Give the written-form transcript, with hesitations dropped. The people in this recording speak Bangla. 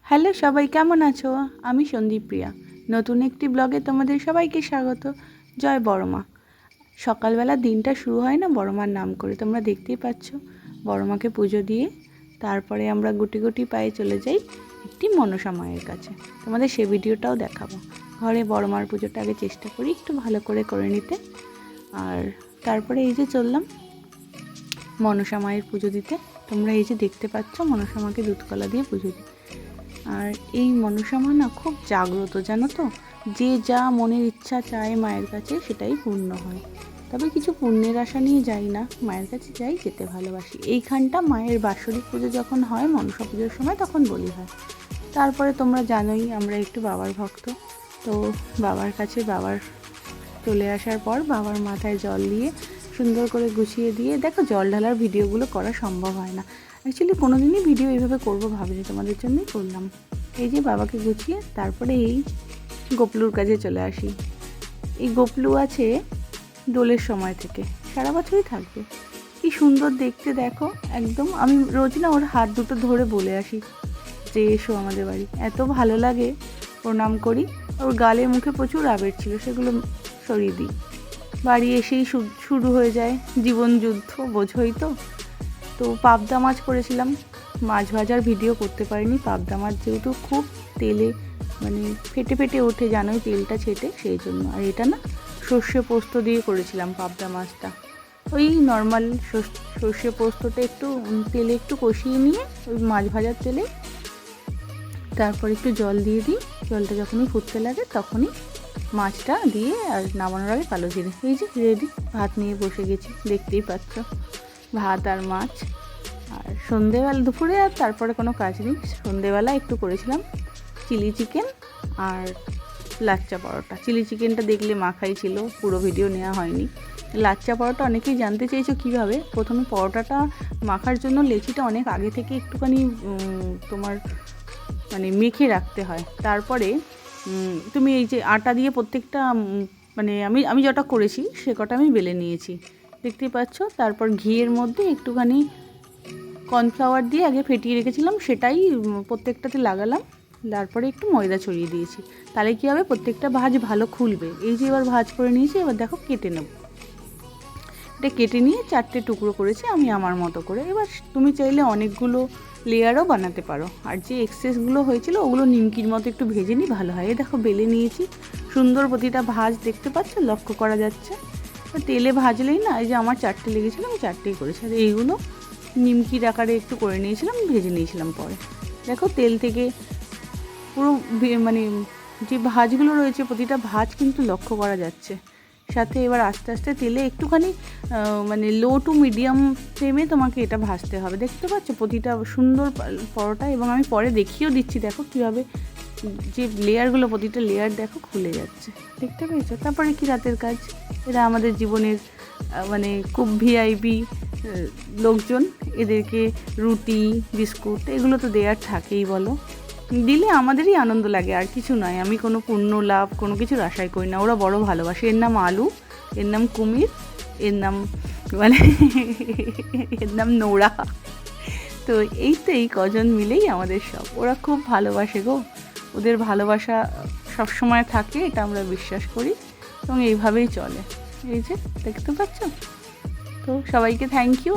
হ্যালো সবাই, কেমন আছো? আমি সন্দীপ প্রিয়া। নতুন একটি ব্লগে তোমাদের সবাইকে স্বাগত। জয় বড়মা। সকালবেলা দিনটা শুরু হয় না বড়মার নাম করে, তোমরা দেখতেই পাচ্ছ। বড়মাকে পুজো দিয়ে তারপরে আমরা গুটি গুটি পায়ে চলে যাই একটি মনসা মায়ের কাছে। তোমাদের সে ভিডিওটাও দেখাবো। ঘরে বড়মার পুজোটা আগে চেষ্টা করি একটু ভালো করে নিতে, আর তারপরে এই যে চললাম মনসা মায়ের পুজো দিতে। তোমরা এই যে দেখতে পাচ্ছ মনসা মাকে দুধকলা দিয়ে পুজো দিই। আর এই মনসা মা না খুব জাগ্রত, জানো তো। যে যা মনের ইচ্ছা চায় মায়ের কাছে সেটাই পূর্ণ হয়। তবে কিছু পুণ্যের আশা নিয়ে যাই না, মায়ের কাছে যাই, যেতে ভালোবাসি। এইখানটা মায়ের বাৎসরিক পুজো যখন হয় মনসা পুজোর সময় তখন বলি হয়। তারপরে তোমরা জানোই আমরা একটু বাবার ভক্ত, তো বাবার কাছে বাবার চলে আসার পর বাবার মাথায় জল দিয়ে সুন্দর করে গুছিয়ে দিয়ে, দেখো জল ঢালার ভিডিওগুলো করা সম্ভব হয় না অ্যাকচুয়ালি, কোনো দিনই ভিডিও এইভাবে করবো ভাবিনি, তোমাদের জন্যই করলাম। এই যে বাবাকে গুছিয়ে তারপরে এই গোপলুর কাছে চলে আসি। এই গোপলু আছে দোলের সময় থেকে, সারা বছরই থাকবে। কি সুন্দর দেখতে দেখো, একদম আমি রোজ না ওর হাত দুটো ধরে বলে আসি যে এসো আমাদের বাড়ি। এত ভালো লাগে, প্রণাম করি। ওর গালে মুখে প্রচুর আবের ছিল, সেগুলো সরিয়ে দিই। বাড়ি এসেই শুরু হয়ে যায় জীবন যুদ্ধ, বোঝোই তো। তো পাবদা মাছ করেছিলাম, মাছ ভাজার ভিডিও করতে পারিনি। পাবদা মাছ যেহেতু খুব তেলে মানে ফেটে ফেটে ওঠে, জানোই তেলটা ছেটে, সেই জন্য। আর এটা না সর্ষে পোস্ত দিয়ে করেছিলাম পাবদা মাছটা। ওই নর্মাল সর্ষে পোস্তটা একটু তেলে একটু কষিয়ে নিয়ে ওই মাছ ভাজার তেলে তারপর একটু জল দিয়ে দিই। জলটা যখনই ফুটতে লাগে তখনই মাছটা দিয়ে, আর নামানোর আগে কালো জিরে। এই যে রেডি, ভাত নিয়ে বসে গেছি, দেখতেই পাচ্ছ। ভাত আর মাছ। আর সন্ধেবেলা দুপুরে আর তারপরে কোনো কাজ নেই। সন্ধেবেলা একটু করেছিলাম চিলি চিকেন আর লাচ্চা পরোটা। চিলি চিকেনটা দেখলে মাখাই ছিল, পুরো ভিডিও নেওয়া হয়নি। লাচ্চা পরোটা অনেকেই জানতে চেয়েছো কীভাবে। প্রথমে পরোটাটা মাখার জন্য লেচিটা অনেক আগে থেকে একটুখানি তোমার মানে মেখে রাখতে হয়। তারপরে তুমি এই যে আটা দিয়ে প্রত্যেকটা মানে আমি যেটা করেছি সে কটা আমি বেলে নিয়েছি, দেখতেই পাচ্ছ। তারপর ঘিয়ের মধ্যে একটুখানি কর্নফ্লাওয়ার দিয়ে আগে ফেটিয়ে রেখেছিলাম, সেটাই প্রত্যেকটাতে লাগালাম। তারপরে একটু ময়দা ছড়িয়ে দিয়েছি, তাহলে কী হবে প্রত্যেকটা ভাঁজ ভালো খুলবে। এই যে এবার ভাঁজ করে নিয়েছি, এবার দেখো কেটে নেব। এটা কেটে নিয়ে 4টে টুকরো করেছি আমি আমার মতো করে। এবার তুমি চাইলে অনেকগুলো লেয়ারও বানাতে পারো। আর যে এক্সেসগুলো হয়েছিল ওগুলো নিমকির মতো একটু ভেজে নিই ভালো হয়। এই দেখো বেলে নিয়েছি, সুন্দর প্রতিটা ভাঁজ দেখতে পাচ্ছ, লক্ষ্য করা যাচ্ছে। তেলে ভাজলেই না, এই যে আমার 4টে লেগেছিল, আমি 4টেই করেছি। আর এইগুলো নিমকির আকারে একটু করে নিয়েছিলাম, ভেজে নিয়েছিলাম পরে। দেখো তেল থেকে পুরো মানে যে ভাঁজগুলো রয়েছে প্রতিটা ভাঁজ কিন্তু লক্ষ্য করা যাচ্ছে। সাথে এবার আস্তে আস্তে তেলে একটুখানি মানে লো টু মিডিয়াম ফ্লেমে তোমাকে এটা ভাজতে হবে। দেখতে পাচ্ছ প্রতিটা সুন্দর পরোটা, এবং আমি পরে দেখিয়েও দিচ্ছি দেখো কীভাবে যে লেয়ারগুলো, প্রতিটা লেয়ার দেখো খুলে যাচ্ছে, দেখতে পেয়েছো। তারপরে কি রাতের কাজ, এরা আমাদের জীবনের মানে খুব ভিআইপি লোকজন, এদেরকে রুটি বিস্কুট এগুলো তো দেওয়ার থাকেই, বলো। দিলে আমাদেরই আনন্দ লাগে, আর কিছু নয়। আমি কোনো পুণ্য লাভ কোনো কিছুর আশাই করি না, ওরা বড় ভালোবাসে। এর নাম আলু, এর নাম কুমির, এর নাম মানে এর নাম নোরা। তো এই কজন মিলেই আমাদের সব। ওরা খুব ভালোবাসে গো, ওদের ভালোবাসা সবসময় থাকে, এটা আমরা বিশ্বাস করি, এবং এইভাবেই চলে। এই যে দেখতে পাচ্ছ। তো সবাইকে থ্যাংক ইউ।